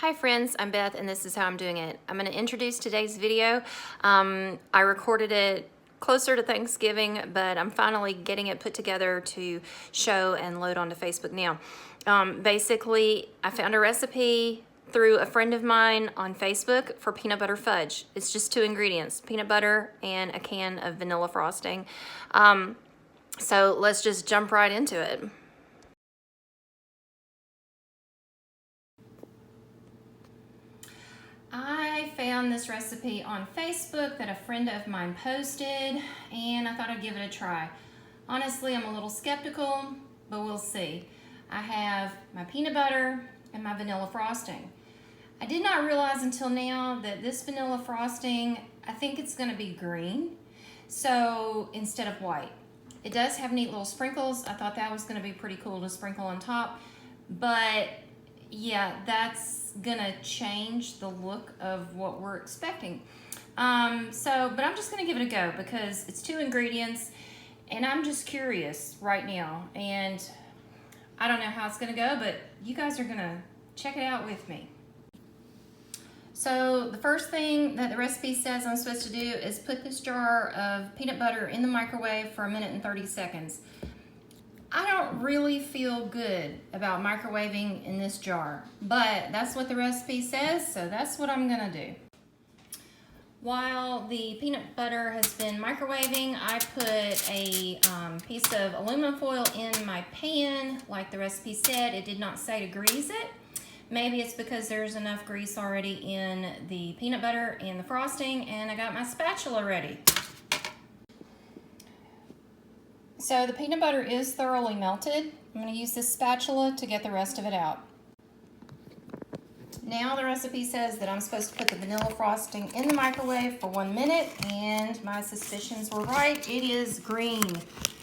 Hi friends, I'm Beth and this is how I'm doing it. I'm going to introduce today's video. I recorded it closer to Thanksgiving, but I'm finally getting it put together to show and load onto Facebook now. Basically, I found a recipe through a friend of mine on Facebook for peanut butter fudge. It's just 2 ingredients, peanut butter and a can of vanilla frosting. So let's just jump right into it. I found this recipe on Facebook that a friend of mine posted, and I thought I'd give it a try. Honestly, I'm a little skeptical, but we'll see. I have my peanut butter and my vanilla frosting. I did not realize until now that this vanilla frosting, I think it's going to be green, so instead of white. It does have neat little sprinkles. I thought that was going to be pretty cool to sprinkle on top, but yeah, that's gonna change the look of what we're expecting. But I'm just gonna give it a go because it's 2 ingredients and I'm just curious right now, and I don't know how it's gonna go, but you guys are gonna check it out with me. So the first thing that the recipe says I'm supposed to do is put this jar of peanut butter in the microwave for 1 minute and 30 seconds. I don't really feel good about microwaving in this jar, but that's what the recipe says, so that's what I'm gonna do. While the peanut butter has been microwaving, I put a piece of aluminum foil in my pan. Like the recipe said, it did not say to grease it. Maybe it's because there's enough grease already in the peanut butter and the frosting, and I got my spatula ready. So the peanut butter is thoroughly melted. I'm going to use this spatula to get the rest of it out. Now the recipe says that I'm supposed to put the vanilla frosting in the microwave for 1 minute, and my suspicions were right. It is green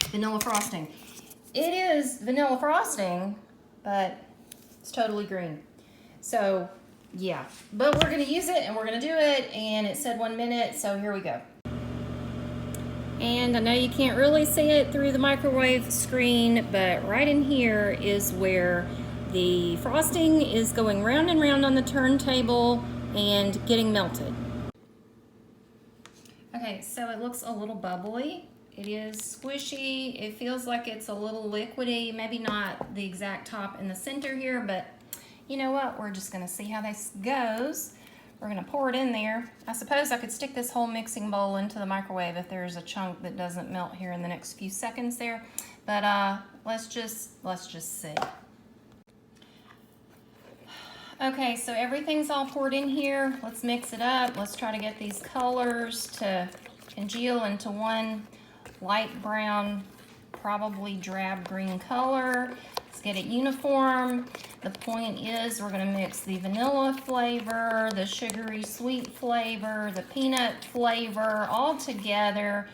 vanilla frosting. It is vanilla frosting, but it's totally green. So yeah, but we're going to use it and we're going to do it, and it said 1 minute, so here we go. And I know you can't really see it through the microwave screen, but right in here is where the frosting is going round and round on the turntable and getting melted. Okay, so it looks a little bubbly. It is squishy. It feels like it's a little liquidy. Maybe not the exact top in the center here, but you know what? We're just gonna see how this goes. We're gonna pour it in there. I suppose I could stick this whole mixing bowl into the microwave if there's a chunk that doesn't melt here in the next few seconds there. But let's just see. Okay, so everything's all poured in here. Let's mix it up. Let's try to get these colors to congeal into one light brown, probably drab green color. Let's get it uniform. The point is we're going to mix the vanilla flavor, the sugary sweet flavor, the peanut flavor all together.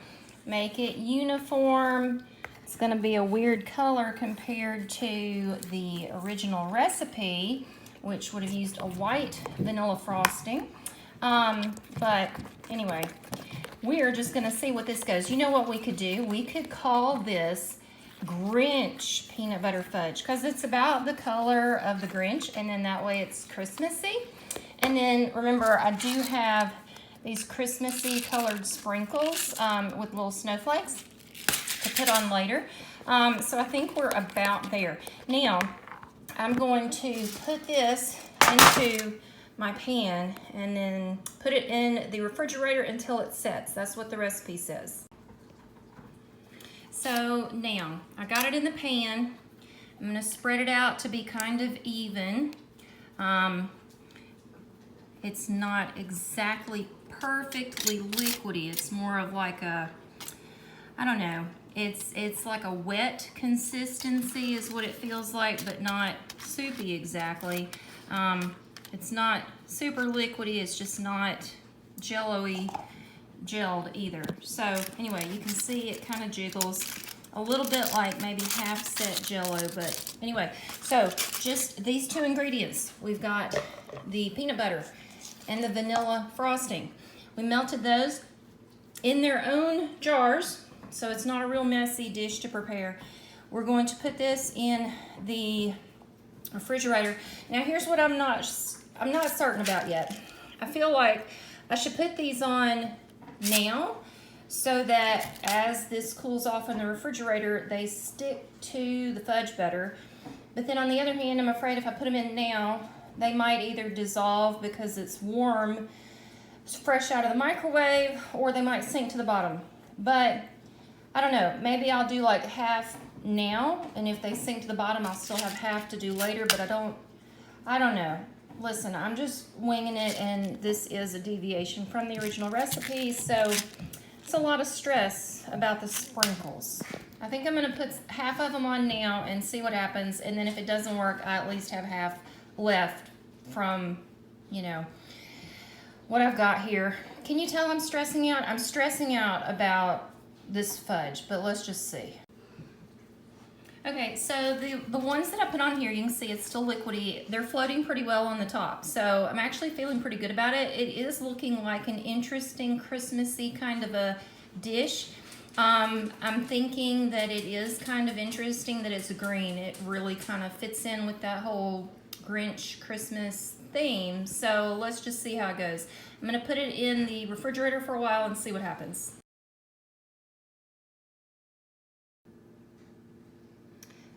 Make it uniform. It's going to be a weird color compared to the original recipe, which would have used a white vanilla frosting. But anyway, we are just going to see what this goes. You know what we could do? We could call this Grinch peanut butter fudge because it's about the color of the Grinch, and then that way it's Christmassy. And then remember, I do have these Christmassy colored sprinkles with little snowflakes to put on later. So I think we're about there. Now I'm going to put this into my pan and then put it in the refrigerator until it sets. That's what the recipe says. So now, I got it in the pan. I'm gonna spread it out to be kind of even. It's not exactly perfectly liquidy. It's more of like a, I don't know, it's like a wet consistency is what it feels like, but not soupy exactly. It's not super liquidy, it's just not jello-y gelled either. So anyway, you can see it kind of jiggles a little bit like maybe half set jello, but anyway, so just these 2 ingredients. We've got the peanut butter and the vanilla frosting. We melted those in their own jars, so it's not a real messy dish to prepare. We're going to put this in the refrigerator. Now here's what I'm not I'm not certain about yet. I feel like I should put these on now so that as this cools off in the refrigerator, they stick to the fudge better. But then on the other hand, I'm afraid if I put them in now, they might either dissolve because it's warm, it's fresh out of the microwave, or they might sink to the bottom. But I don't know, maybe I'll do like half now, and if they sink to the bottom, I'll still have half to do later, but I don't know. Listen, I'm just winging it, and this is a deviation from the original recipe, so it's a lot of stress about the sprinkles. I think I'm gonna put half of them on now and see what happens, and then if it doesn't work, I at least have half left from, you know, what I've got here. Can you tell I'm stressing out? I'm stressing out about this fudge, but let's just see. Okay, so the ones that I put on here, you can see it's still liquidy. They're floating pretty well on the top, so I'm actually feeling pretty good about it. It is looking like an interesting Christmassy kind of a dish. I'm thinking that it is kind of interesting that it's green. It really kind of fits in with that whole Grinch Christmas theme, so let's just see how it goes. I'm gonna put it in the refrigerator for a while and see what happens.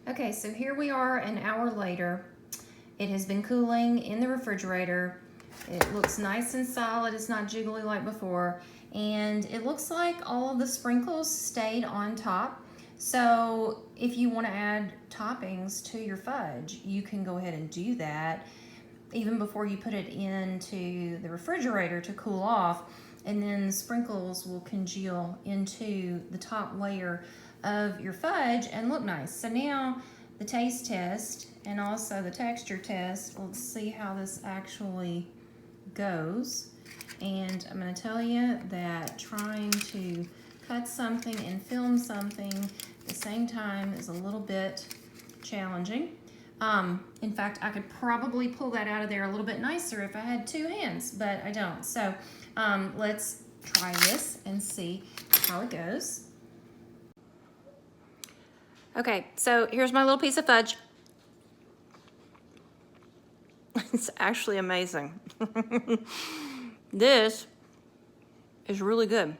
Okay, so here we are an hour later. It has been cooling in the refrigerator. It looks nice and solid. It's not jiggly like before. And it looks like all of the sprinkles stayed on top. So if you want to add toppings to your fudge, you can go ahead and do that even before you put it into the refrigerator to cool off. And then the sprinkles will congeal into the top layer of your fudge and look nice. So now the taste test and also the texture test, let's see how this actually goes. And I'm going to tell you that trying to cut something and film something at the same time is a little bit challenging. In fact, I could probably pull that out of there a little bit nicer if I had two hands, but I don't. So let's try this and see how it goes. Okay, so here's my little piece of fudge. It's actually amazing. This is really good.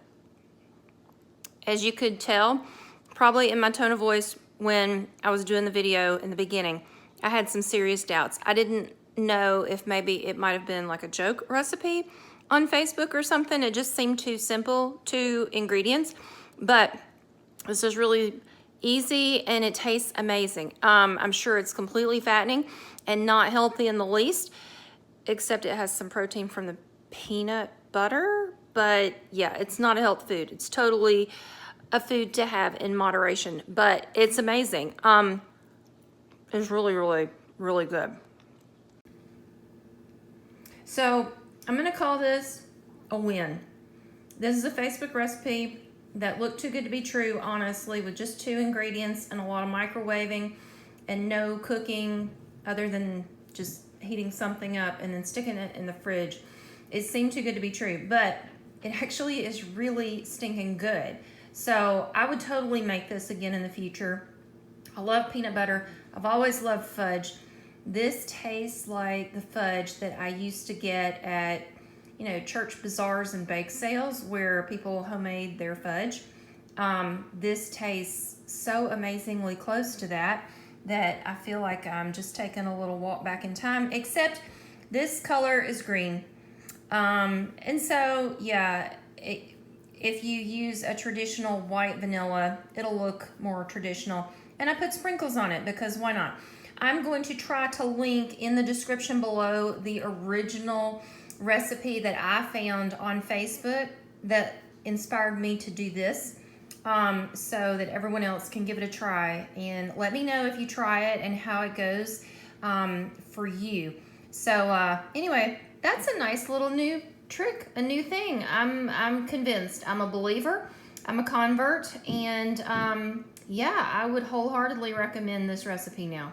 As you could tell, probably in my tone of voice when I was doing the video in the beginning, I had some serious doubts. I didn't know if maybe it might have been like a joke recipe on Facebook or something. It just seemed too simple, 2 ingredients, but this is really easy and it tastes amazing. I'm sure it's completely fattening and not healthy in the least, except it has some protein from the peanut butter, but yeah, it's not a health food. It's totally a food to have in moderation, but it's amazing. It's really, really, really good. So I'm gonna call this a win. This is a Facebook recipe that looked too good to be true, honestly, with just 2 ingredients and a lot of microwaving and no cooking other than just heating something up and then sticking it in the fridge. It seemed too good to be true, but it actually is really stinking good. So I would totally make this again in the future. I love peanut butter. I've always loved fudge. This tastes like the fudge that I used to get at, you know, church bazaars and bake sales where people homemade their fudge. This tastes so amazingly close to that I feel like I'm just taking a little walk back in time, except this color is green. And so, yeah, if you use a traditional white vanilla, it'll look more traditional. And I put sprinkles on it because why not? I'm going to try to link in the description below the original recipe that I found on Facebook that inspired me to do this, so that everyone else can give it a try. And let me know if you try it and how it goes for you. So anyway, that's a nice little new trick, a new thing. I'm convinced. I'm a believer. I'm a convert. And yeah, I would wholeheartedly recommend this recipe now.